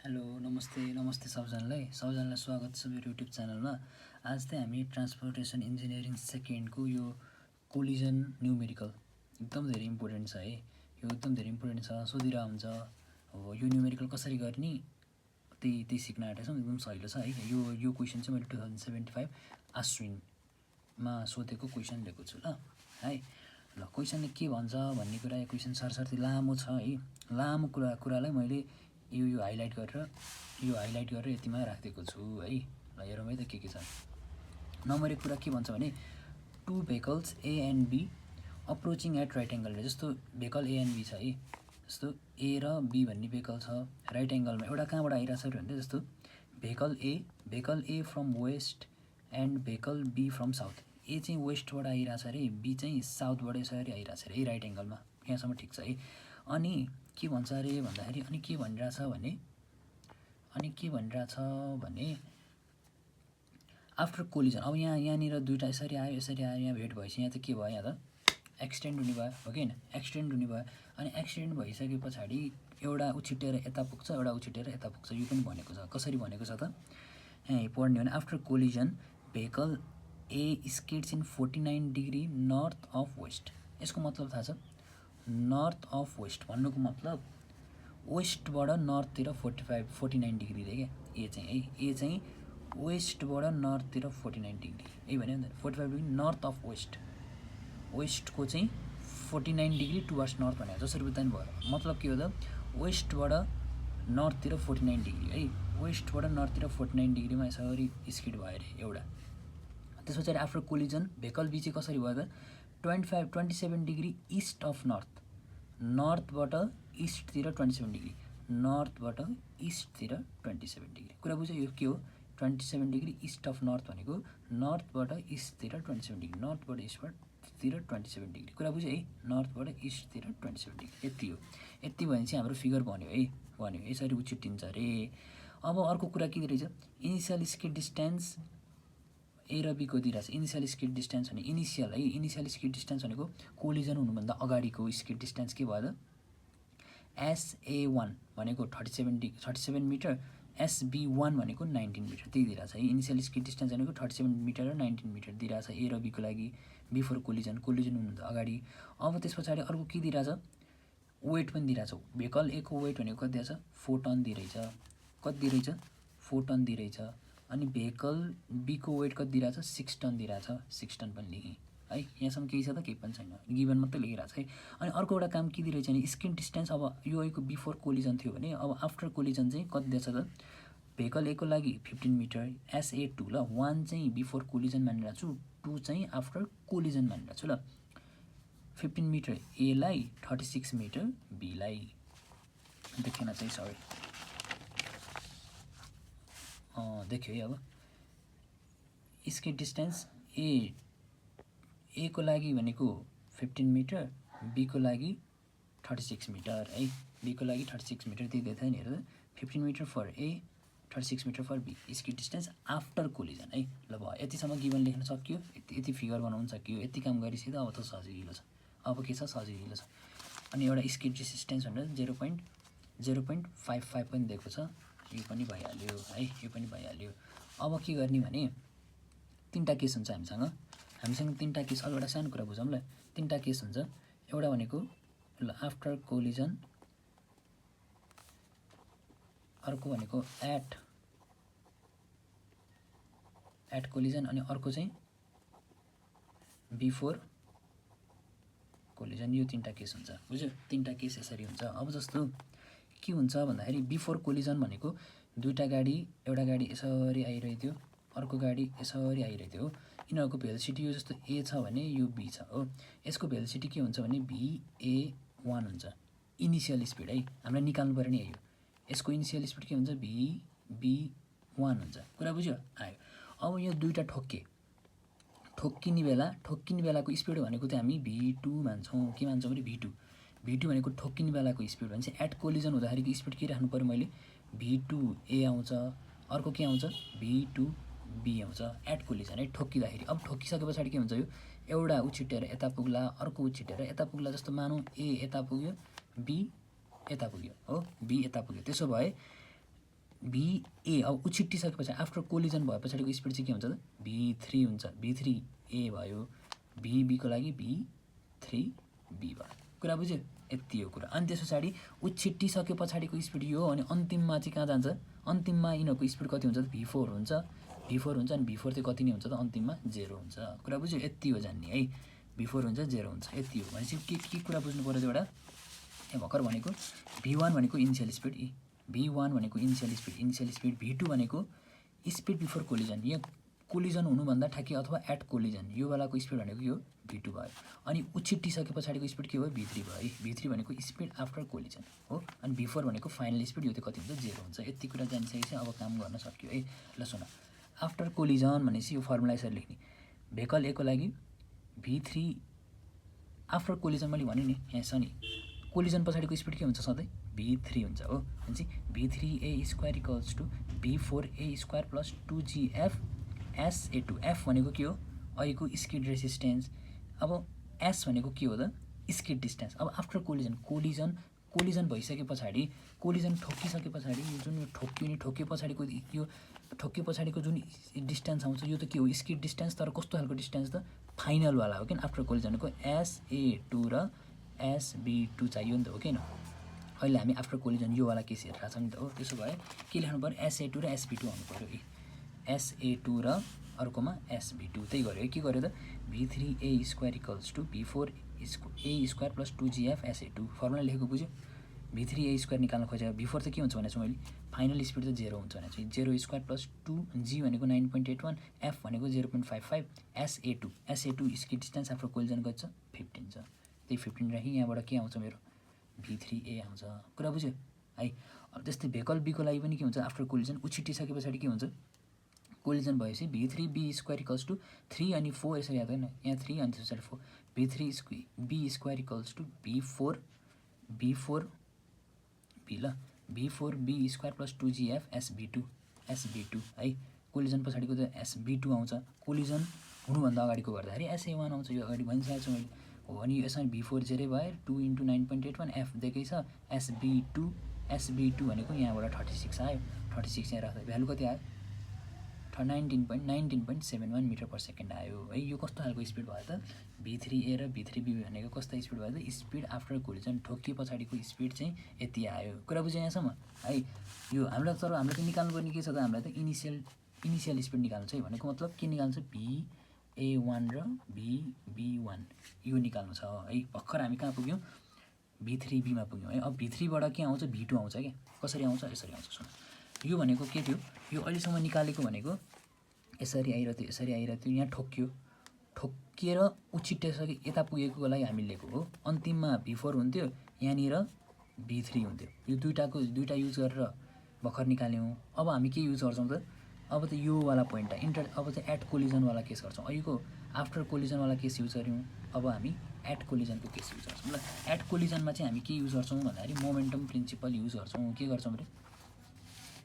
Hello नमस्ते सबजनालाई स्वागत छ मेरो युट्युब च्यानलमा। आज चाहिँ हामी ट्रान्सपोर्टेसन इन्जिनियरिङ सेकेन्डको यो कोलिजन न्युमेरिकल एकदम धेरै इम्पोर्टेन्ट छ है। यो एकदम धेरै इम्पोर्टेन्ट छ, सोधिरहेको हुन्छ। अब यो न्युमेरिकल कसरी गर्ने त्यही सिक्न आँटेको छौँ। एकदम सजिलो छ है। यो क्वेसन चाहिँ मैले 2075 आश्विनमा सोधेको क्वेसन लिएको छु ल है। ल क्वेसनले के भन्छ भन्ने कुरा, यो क्वेसन सरसर्ती लामो छ है। लामो कुरालाई मैले यो हाइलाइट गरेर यतिमा राखिदिएको छु है। ल हेरौँ है त के छ। नम्बर एक कुरा के भन्छ भने, two vehicles A and B approaching at right angle. जस्तो भेहिकल ए एन्ड बी छ है, जस्तो ए र बी भन्ने भेहिकल छ राइट एङ्गलमा। एउटा कहाँबाट आइरहेछ भने, जस्तो vehicle A from west and vehicle B from south. A चाहिँ वेस्टबाट आइरहेछ अरे, बी चाहिँ साउथबाट यसरी आइरहेछ अरे राइट एङ्गलमा। यहाँसम्म ठिक छ है। अनि के भन्छ अरे भन्दाखेरि, अनि के भनिरहेछ भने आफ्टर कोलिजन। अब यहाँनिर दुईवटा यसरी आयो यहाँ भेट भएपछि यहाँ चाहिँ के भयो, यहाँ त एक्सटेन्ड हुने भयो हो कि होइन, एक्सटेन्ड हुने भयो। अनि एक्सटेन्ड भइसके पछाडि एउटा उछिटेर यता पुग्छ, एउटा उछिटेर यता पुग्छ। यो पनि भनेको छ। कसरी भनेको छ त, यहाँ पढ्ने हो भने, after collision vehicle A skids in 49 degree north of west. यसको मतलब थाहा छ, नर्थ अफ वेस्ट भन्नुको मतलब वेस्टबाट नर्थतिर 49 डिग्री रे क्या। ए चाहिँ वेस्टबाट नर्थतिर 49 डिग्री यही भन्यो नि त। 45 डिग्री नर्थ अफ वेस्टको चाहिँ 49 डिग्री टुवर्ड्स नर्थ भनेको जसरी बुझ्दा नि भयो। मतलब के हो त, वेस्टबाट नर्थतिर 49 डिग्री है, वेस्टबाट नर्थतिर 49 डिग्रीमा यसरी स्किड भयो अरे एउटा। त्यस पछाडि आफ्टर कोलिजन भेहिकल बी चाहिँ कसरी भयो त, 27 डिग्री इस्ट अफ नर्थबाट इस्टतिर 27 डिग्री, नर्थबाट इस्टतिर 27 डिग्री। कुरा बुझ्यो यो के हो, 27 डिग्री इस्ट अफ नर्थ भनेको नर्थबाट इस्टतिर 27 डिग्री, नर्थबाट इस्टतिर 27 डिग्री। कुरा बुझ्यो है, नर्थबाट इस्टतिर 27 डिग्री। यति हो। यति भयो भने चाहिँ हाम्रो फिगर बन्यो है, बन्यो। यसरी उछिटिन्छ अरे। अब अर्को कुरा के दिइरहेछ, इनिसियल स्किड डिस्टेन्स ए र बीको दिइरहेछ। इनिसियल स्किड डिस्टेन्स भने इनिसियल है, इनिसियल स्किड डिस्टेन्स भनेको कोलिजन हुनुभन्दा अगाडिको स्किड डिस्टेन्स के भयो त, SA1 भनेको 37 मिटर, SB1 भनेको 19 मिटर। त्यही दिइरहेछ है। इनिसियल स्किड डिस्टेन्स भनेको 37 मिटर र 19 मिटर दिइरहेछ ए र बीको लागि, बिफोर कोलिजन हुनुभन्दा अगाडि। अब त्यस पछाडि अर्को के दिइरहेछ, वेट पनि दिइरहेछ। भेहिकल ए को वेट भनेको कति दिइरहेछ, 4 टन दिइरहेछ। कति दिइरहेछ, 4 टन दिइरहेछ। अनि भेहिकल बीको वेट कति दिइरहेछ, 6 टन दिइरहेछ। 6 टन पनि लेखेँ है। यहाँसम्म केही छ त, केही पनि छैन, गिभन मात्रै लेखिरहेछ है। अनि अर्को एउटा काम के दिइरहेछ भने, स्किड डिस्टेन्स। अब यो अहिलेको बिफोर कोलिजन थियो भने, अब आफ्टर कोलिजन चाहिँ कति दिएछ त, भेहिकल ए को लागि 15 मिटर SA2 ल, 1 चाहिँ बिफोर कोलिजन मानिरहेको छु, 2 चाहिँ आफ्टर कोलिजन मानिरहेको छु ल। 15 मिटर एलाई, 36 मिटर बीलाई। देखेन चाहिँ सरी, देख्यो है। अब स्किड डिस्टेन्स ए को लागि भनेको 15 मिटर, बी को लागि 36 मिटर है। बी को लागि 36 मिटर दिँदै थियो नि, हेर 15 metre for A, 36 metre for B, skid distance after collision है। ल भयो, यतिसम्म गिभन लेख्न सकियो, यति फिगर बनाउन सकियो। यति काम गरिसक्दा अब त सजिलो छ। अब के छ, सजिलो छ। अनि एउटा स्किड डिस्टेन्स भनेर 0.55 पनि दिएको छ। यो पनि भइहाल्यो है, यो पनि भइहाल्यो। अब के गर्ने भने, तीनवटा केस हुन्छ हामीसँग तीनवटा केस। अब एउटा सानो कुरा बुझौँ ल, तीनवटा केस हुन्छ। एउटा भनेको ल आफ्टर कोलिजन, अर्को भनेको एट कोलिजन, अनि अर्को चाहिँ बिफोर कोलिजन। यो तीनवटा केस हुन्छ, बुझ्यो। तीनवटा केस यसरी हुन्छ। अब जस्तो के हुन्छ भन्दाखेरि, बिफोर कोलिजन भनेको दुईवटा गाडी, एउटा गाडी यसरी आइरहेको थियो, अर्को गाडी यसरी आइरहेको थियो हो। यिनीहरूको भेलोसिटी यो जस्तो ए छ भने यो बी छ हो। यसको भेलोसिटी के हुन्छ भने VA1 हुन्छ, इनिसियल स्पिड है। हामीलाई निकाल्नु पऱ्यो नि यो। यसको इनिसियल स्पिड के हुन्छ, VB1 हुन्छ। कुरा बुझ्यो, आयो। अब यो दुईवटा ठोक्किने बेलाको स्पिड भनेको चाहिँ हामी V2 मान्छौँ। के मान्छौँ भने V2 भनेको ठोक्किने बेलाको स्पिड भने चाहिँ एट कोलिजन हुँदाखेरिको स्पिड के राख्नु पऱ्यो मैले, V2A आउँछ, अर्को के आउँछ, V2B आउँछ एट कोलिजन है, ठोक्किँदाखेरि। अब ठोक्किसके पछाडि के हुन्छ, यो एउटा उछिटेर यता पुग्ला, अर्को उछिटेर यता पुग्ला। जस्तो मानौँ ए यता पुग्यो, बी यता पुग्यो हो, बी यता पुग्यो। त्यसो भए VA अब उछिट्टिसकेपछि आफ्टर कोलिजन भए पछाडिको स्पिड चाहिँ के हुन्छ त V3 हुन्छ। V3A भयो, VB को लागि V3B भयो। कुरा बुझ्यो? यति हो कुरा। अनि त्यस पछाडि उछिट्टिसके पछाडिको स्पिड यो हो। अनि अन्तिममा चाहिँ कहाँ जान्छ? अन्तिममा यिनीहरूको स्पिड कति हुन्छ त V4 हुन्छ। V4 हुन्छ अनि V4 चाहिँ कति नै हुन्छ त अन्तिममा 0 हुन्छ। कुरा बुझ्यो? यति हो जान्ने है। V4 हुन्छ 0 हुन्छ, यति हो। भनेपछि के कुरा बुझ्नु पर्यो त एउटा यहाँ भर्खर भनेको V1 भनेको इनिसियल स्पिड, V1 भनेको इनिसियल स्पिड, V2 भनेको स्पिड बिफोर कोलिजन, यहाँ कोलिजन हुनुभन्दा ठ्याक्कै अथवा एट कोलिजन, यो वालाको स्पिड भनेको यो V2 भयो। अनि उछिट्टिसके पछाडिको स्पिड के भयो? V3 भयो है। V3 भनेको स्पिड आफ्टर कोलिजन हो। अनि V4 भनेको फाइनल स्पिड, यो चाहिँ कति हुन्छ? 0 हुन्छ। यति कुरा जानिसकेपछि अब काम गर्न सक्यो है। ल सुन, आफ्टर कोलिजन भनेपछि यो फर्मुला यसरी लेख्ने, भेहिकल ए को लागि V3 आफ्टर कोलिजन मैले भने नि यहाँ छ नि, कोलिजन पछाडिको स्पिड के हुन्छ? सधैँ V3 हुन्छ हो। भनेपछि V3A square equals to V4A square plus 2GF SA2। F भनेको के हो? अहिलेको स्किड रेसिस्टेन्स। अब S भनेको के हो त? Skid distance. अब आफ्टर कोलिजन भइसके पछाडि, कोलिजन ठोकिसके पछाडि यो जुन यो ठोक्यो नि, ठोके पछाडिको जुन डिस्टेन्स आउँछ यो त के हो? Skid distance. तर कस्तो खालको डिस्टेन्स त? फाइनलवाला हो किन? आफ्टर कोलिजनको SA2 र SB2 चाहियो नि त हो किन? अहिले हामी आफ्टर कोलिजन योवाला केस हेरिरहेको छौँ नि त हो। त्यसो भए के लेख्नु पऱ्यो? SA2 र SB2 आउनु पऱ्यो है। SA2 र अर्कोमा SB2 त्यही गऱ्यो है। के गर्यो त? V3A square equals to V4A square plus 2GF SA2 formula लेखेको बुझ्यो? V3A स्क्वायर निकाल्न खोजेको, V4 त के हुन्छ भनेको छु मैले? फाइनल स्पिड त 0 हुन्छ भनेको छु। 0 स्क्वायर प्लस 2G भनेको 9.81, F भनेको 0.55, SA2 skid distance after collision कति छ? 15 छ। त्यही 15 राखेँ। यहाँबाट के आउँछ मेरो? V3A आउँछ। कुरा बुझ्यो है। अब त्यस्तै भेहिकल बीको लागि पनि के हुन्छ? आफ्टर कोलिजन उछिट्टिसके पछाडि के हुन्छ? कोलिजन भएपछि V3B स्क्वायर इक्वल्स टु 3 अनि 4 यसरी याद होइन, यहाँ 3 अनि त्यसपछि 4, V3B square equals to V4B square plus 2GF SB2 है। कोलिजन पछाडिको त SB2 आउँछ। कोलिजन हुनुभन्दा अगाडिको गर्दाखेरि SA1 आउँछ। यो अगाडि भनिसकेको छु मैले हो। अनि यसमा V4 जेरै भयो 2 × 9.81, F दिएकै छ। SB2 भनेको यहाँबाट 36 आयो। 36 यहाँ राख्दा भ्यालु कति आयो? 19.71 मिटर पर सेकेन्ड आयो है। यो कस्तो खालको स्पिड भयो त? V3A र V3B भनेको कस्तो स्पिड भयो त? स्पिड आफ्टर कोलिजन ठोकिए पछाडिको स्पिड चाहिँ यति आयो। कुरा बुझ्यो यहाँसम्म है। यो हामीलाई तर हामीलाई त निकाल्नुपर्ने के छ त? हामीलाई त इनिसियल स्पिड निकाल्नु छ है। भनेको मतलब के निकाल्नु छ? VA1 र VB1 यो निकाल्नु छ है। भर्खर हामी कहाँ पुग्यौँ? V3B मा पुग्यौँ है। अब V3बाट के आउँछ? V2 आउँछ क्या। कसरी आउँछ? यसरी आउँछ सुन। यो भनेको के थियो? यो अहिलेसम्म निकालेको भनेको यसरी आइरहेको थियो, यहाँ ठोकिएर उछिट्टिसके यता पुगेको लागि हामी लिएको हो। अन्तिममा V4 हुन्थ्यो, यहाँनिर V3 हुन्थ्यो। यो दुईटा युज गरेर भर्खर निकाल्यौँ। अब हामी के युज गर्छौँ त? अब त यो वाला पोइन्ट अब चाहिँ एट कोलिजनवाला केस गर्छौँ। अहिलेको आफ्टर कोलिजनवाला केस युज गऱ्यौँ। अब हामी एट कोलिजनको केस युज गर्छौँ। ल, एट कोलिजनमा चाहिँ हामी के युज गर्छौँ भन्दाखेरि मोमेन्टम प्रिन्सिपल युज गर्छौँ। के गर्छौँ अरे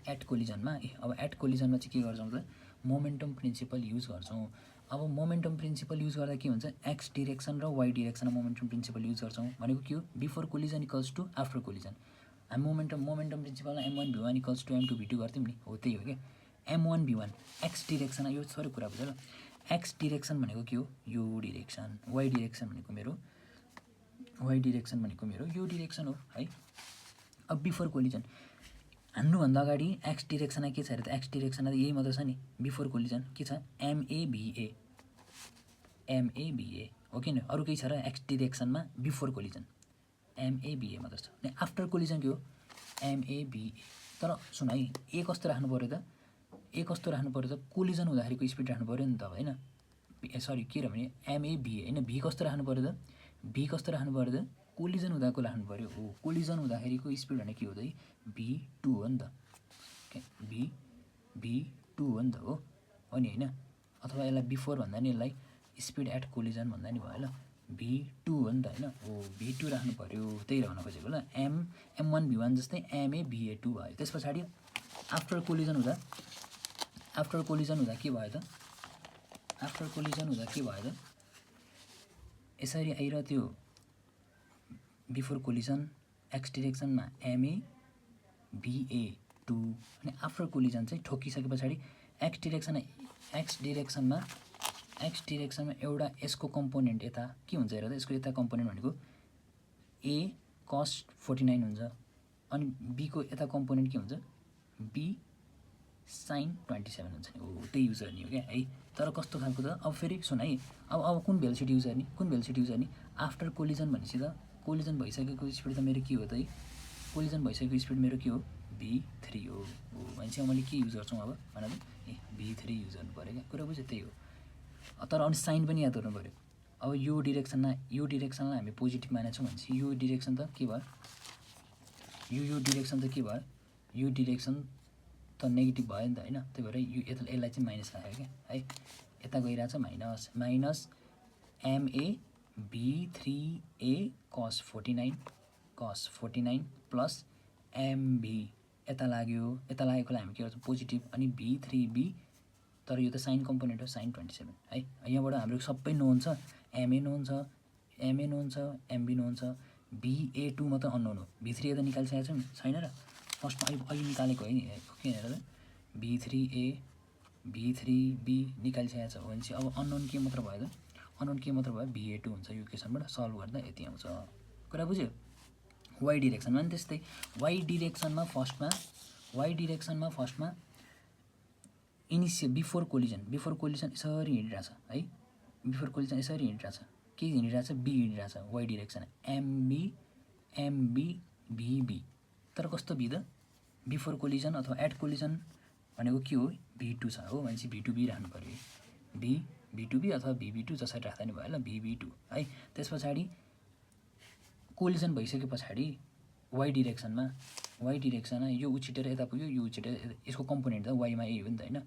एट कोलिजनमा? अब एट कोलिजनमा चाहिँ के गर्छौँ त? मोमेन्टम प्रिन्सिपल युज गर्छौँ। अब मोमेन्टम प्रिन्सिपल युज गर्दा के हुन्छ? एक्स डिरेक्सन र वाई डिरेक्सनमा मोमेन्टम प्रिन्सिपल युज गर्छौँ। भनेको के हो? Before collision equals to after collision. हामी मोमेन्टम प्रिन्सिपलमा M1V1 इक्वल्स टु M2V2 गर्थ्यौँ नि हो। त्यही हो क्या। M1V1 एक्स डिरेक्सन, यो थोरै कुरा बुझ्यो ल। एक्स डिरेक्सन भनेको के हो? यो डिरेक्सन। वाई डिरेक्सन भनेको मेरो यो डिरेक्सन हो है। अब बिफोर कोलिजन हान्नुभन्दा अगाडि एक्स डिरेक्सनमा के छ अरे त? एक्स डिरेक्सनमा यही मात्र छ नि। बिफोर कोलिजन के छ? MAVA हो कि अरू केही छ र? एक्स डिरेक्सनमा बिफोर कोलिजन MAVA मात्र छ। अनि आफ्टर कोलिजन के हो? MAVA। तर सुन है, ए कस्तो राख्नु पऱ्यो त? कोलिजन हुँदाखेरिको स्पिड राख्नु पऱ्यो नि त होइन। सरी के र भने MAVA होइन, भी कस्तो राख्नु पऱ्यो त? कोलिजन हुँदाको राख्नु पऱ्यो हो। कोलिजन हुँदाखेरिको स्पिड भने के हो त? V2 हो नि त। V2 हो नि त हो नि होइन। अथवा यसलाई बिफोर भन्दा नि यसलाई स्पिड एट कोलिजन भन्दा नि भयो ल। V2 हो नि त होइन हो। V2 राख्नु पऱ्यो, त्यही भन्न खोजेको ल। M1V1 जस्तै MAVA2 भयो। त्यस पछाडि आफ्टर कोलिजन हुँदा के भयो त? यसरी आइरह्यो त्यो बिफोर कोलिजन एक्स डिरेक्सनमा MAVA टू अनि आफ्टर कोलिजन चाहिँ ठोकिसके पछाडि एक्स डिरेक्सनमा एउटा यसको कम्पोनेन्ट यता के हुन्छ हेर त यसको यता कम्पोनेन्ट भनेको ए cos 49 हुन्छ अनि बी को यता कम्पोनेन्ट के हुन्छ बी sin 27 हुन्छ नि हो त्यही युज गर्ने हो क्या है तर कस्तो खालको त अब फेरि सुन है अब कुन भेलोसिटी युज गर्ने आफ्टर कोलिजन भनेपछि त कोलिजन भइसकेको स्पिड त मेरो के हो त है कोलिजन भइसकेको स्पिड मेरो के हो v3 हो भनेपछि मैले के युज गर्छौँ अब भन त v3 युज गर्नु पऱ्यो क्या कुरा बुझ्यो त्यही हो तर अनि साइन पनि याद गर्नु पऱ्यो अब यो डिरेक्सनलाई हामी पोजिटिभ मानेको छौँ भनेपछि यो डिरेक्सन त के भयो यो डिरेक्सन त के भयो यो डिरेक्सन त नेगेटिभ भयो नि त हैन त्यही भएर यो यसलाई चाहिँ माइनस राख्यो क्या है यता गइरहेछ minus ma b3a cos 49 plus mb यता लागेकोलाई हामी के गर्छौँ पोजिटिभ अनि b3b तर यो त साइन कम्पोनेन्ट हो sin 27 है यहाँबाट हाम्रो सबै नोन छ ma नोन छ mb नोन छ ba2 मात्र अननोन हो b3a त निकालिसकेको छ छैन र फर्स्टमा अहिले निकालेको है नि के हेर त b3a b3b निकालिसकेको छ भनेपछि अब अननोन के मात्र भयो त अननोन के मात्र भयो ba2 हुन्छ यो क्वेसनबाट सल्भ गर्दा यति आउँछ कुरा बुझ्यो वाइ डिरेक्सनमा पनि त्यस्तै वाइ डिरेक्सनमा फर्स्टमा बिफोर कोलिजन यसरी हिँडिरहेछ है बिफोर कोलिजन यसरी हिँडिरहेछ के हिँडिरहेछ बी हिँडिरहेछ वाइ डिरेक्सन एमबी बीबी तर कस्तो बी त बिफोर कोलिजन अथवा एट कोलिजन भनेको के हो v2 छ हो भनेपछि v2b राख्नु पर्यो v2b अथवा vb2 जसरी राख्दा नि भयो ल vb2 है त्यस पछाडि कोलिजन भइसके पछाडि वाइ डिरेक्सनमा यो उछिटेर यता पुग्यो यो उछिटेर यसको कम्पोनेन्ट त वाइमा ए हो नि त हैन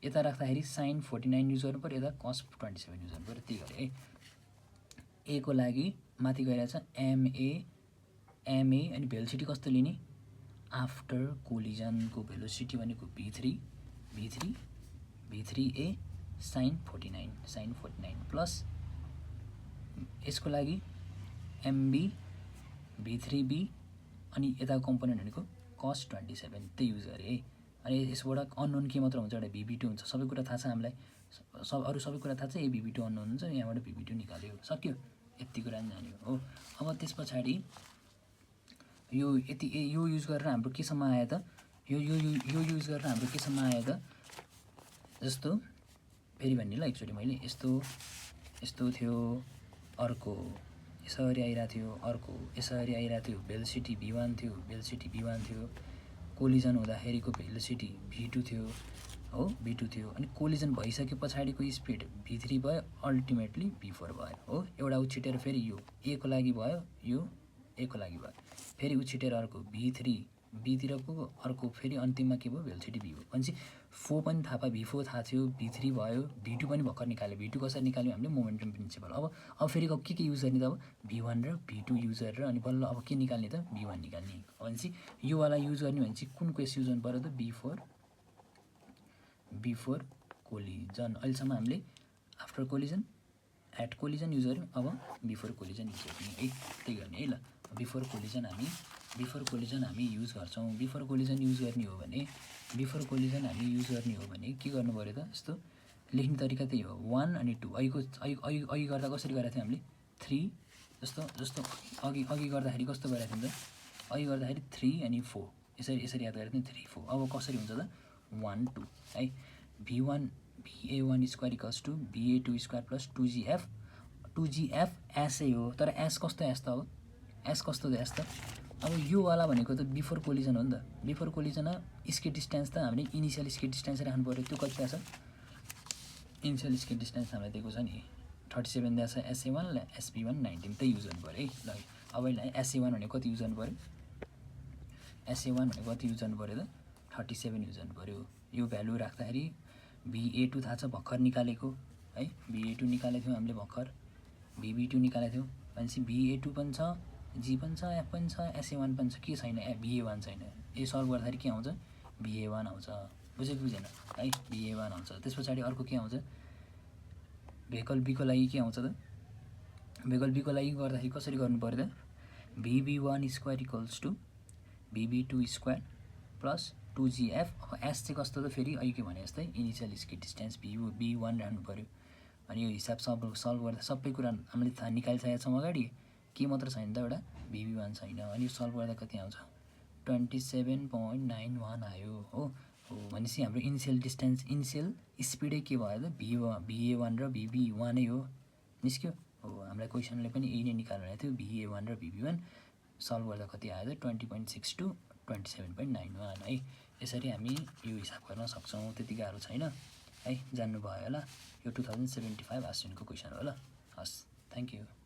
यता राख्दाखेरि sin 49 युज गर्नु पर्यो यता cos 27 युज गर्नु पर्यो त्यही गरे है ए को लागि माथि गइरहेछ ma अनि भेलोसिटी कस्तो लिने आफ्टर कोलिजनको भेलोसिटी भनेको v3a sin 49 प्लस यसको लागि mb v3b अनि यताको कम्पोनेन्ट भनेको cos 27 त्यही युज गरे है अनि यसबाट अननोन के मात्र हुन्छ एउटा vb2 हुन्छ सबै कुरा थाहा छ हामीलाई अरू सबै कुरा थाहा छ ए vb2 अननोन हुन्छ यहाँबाट vb2 निकाल्यो सक्यो यति कुरा नि जान्यो हो अब त्यस पछाडि यो युज गरेर हाम्रो केसम्म आयो त यो युज गरेर हाम्रो केसम्म आयो त जस्तो फेरि भन्ने ल एकचोटि मैले यस्तो थियो अर्को यसरी आइरहेको थियो अर्को यसरी आइरहेको थियो भेलोसिटी v1 थियो कोलिजन हुँदाखेरिको भेलोसिटी v2 थियो हो v2 थियो अनि कोलिजन भइसके पछाडिको स्पिड v3 भयो अल्टिमेटली v4 भयो हो एउटा उछिटेर फेरि यो ए को लागि भयो यो ए को लागि भयो फेरि उछिटेर अर्को b3को अर्को फेरि अन्तिममा के भयो भेलोसिटी v हो भनेपछि 4 पनि थाहा पायो v4 थाहा थियो v3 भयो v2 पनि भर्खर निकाल्यो v2 कसरी निकाल्यो हामीले मोमेन्टम प्रिन्सिपल अब फेरि के युज गर्ने त अब v1 र v2 युज गरेर अनि बल्ल अब के निकाल्ने त v1 निकाल्ने भनेपछि यो वाला युज गर्ने भनेपछि कुन क्वेस युज गर्नु पर्यो त बिफोर कोलिजन अहिलेसम्म हामीले after collision at collision use गर्यौँ अब बिफोर कोलिजन युज गर्ने है त्यही गर्ने है ल बिफोर कोलिजन हामी युज गर्छौँ बिफोर कोलिजन युज गर्ने हो भने के गर्नु पर्यो त यस्तो लेख्ने तरिका त्यही हो 1 अनि 2 अघि गर्दा कसरी गरेको थियौँ हामीले 3 जस्तो अघि गर्दाखेरि कस्तो गरेको थियौँ त अघि गर्दाखेरि 3 अनि 4 यसरी याद गरेको थियौँ 3 4 अब कसरी हुन्छ त 1 2 है va1 square equals to va2 square plus 2gf एसै हो तर एस कस्तो एस त अब एस कस्तो एस त अब यो वाला भनेको त बिफोर कोलिजन हो नि त बिफोर कोलिजनमा स्केट डिस्टेन्स त हामीले इनिसियल स्केट डिस्टेन्स राख्नु पर्यो त्यो कति छ इनिसियल स्केट डिस्टेन्स हामीलाई दिएको छ नि 37 दिएको छ SA1 ल SB1 19 त्यही युज गर्नु पर्यो है ल अब SA1 भनेको कति युज गर्नु पर्यो SA1 भनेको कति युज गर्नु पर्यो त 37 युज गर्नु पर्यो यो भ्यालु राख्दाखेरि VA2 थाहा छ भर्खर निकालेको है VA2 निकालेको थियौँ हामीले भर्खर VB2 निकालेको थियौँ भनेपछि VA2 पनि छ जी पनि छ एफ पनि छ SA1 पनि छ के छैन VA1 छैन यो सल्भ गर्दाखेरि के आउँछ VA1 आउँछ बुझेको बुझेन है VA1 आउँछ त्यस पछाडि अर्को के आउँछ भेहिकल बीको लागि के आउँछ त भेहिकल बीको लागि गर्दाखेरि कसरी गर्नु पर्यो त VB1 square equals to VB2 square plus 2GF। अब एस चाहिँ कस्तो त फेरि अहिले भने जस्तै इनिसियल स्किड डिस्टेन्स B1 राख्नु पऱ्यो। अनि यो हिसाब सल्भ गर्दा सबै कुरा हामीले थाहा निकालिसकेका छौँ अगाडि, के मात्र छैन त एउटा BB1 छैन। अनि यो सल्भ गर्दा कति आउँछ 27.91 आयो हो। भनेपछि हाम्रो इनिसियल डिस्टेन्स इनिसियल स्पिडै के भयो त BA1 र BB1 नै हो निस्क्यो हो। हामीलाई क्वेसनले पनि यही नै निकाल्नु भएको थियो BA1 र BB1 सल्भ गर्दा कति आयो त 20.62 27.91 है। यसरी हामी यो हिसाब गर्न सक्छौँ, त्यति गाह्रो छैन है, जान्नुभयो होला। यो 2075 आस्विनको क्वेसन हो ल। हस्, थ्याङ्क यू।